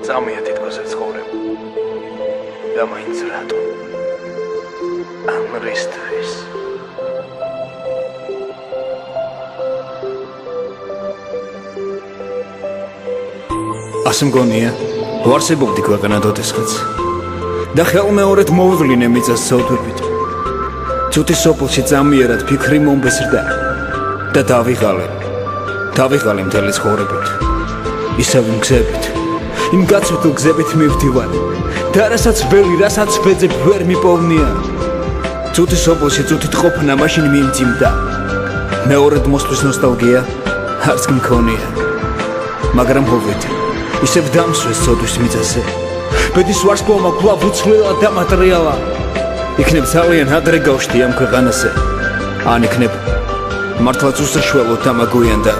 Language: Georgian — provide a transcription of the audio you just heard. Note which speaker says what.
Speaker 1: წამია თითქოს ერთ ცხოვრება და მაინც რატო ამ რისთვის
Speaker 2: ასე მგონია ვარსებობდი ქვეყანა დოდესღაც და ხელმეორედ მოვივლინე მიწას საუთვებით ცუდი სოფელში წამიერად ფიქრი მომბესრდა და დავიღალე მთელი ცხოვრებით ისევ იმ გზებით იმ გაცვეთილ გზებით მივდივარ და რასაც ბეძებ ვერ მიპოვნია ცუდი სოფელში ცუდით ყოფნა მაშინ მიმძიმდა მეორედ მოსვლის ნოსტალგია არც მქონია მაგრამ ხოვედი ისევ დამსვეს ცოდვის მიწაზე ბედის ვარსკვლავმა კვლავ უცვლელა და მატერიალა იქნებ ძალიან ადრე გავშდი ამ ქვეყანაზე ან იქნებ მართლაც უსაშველო და მაგვიან და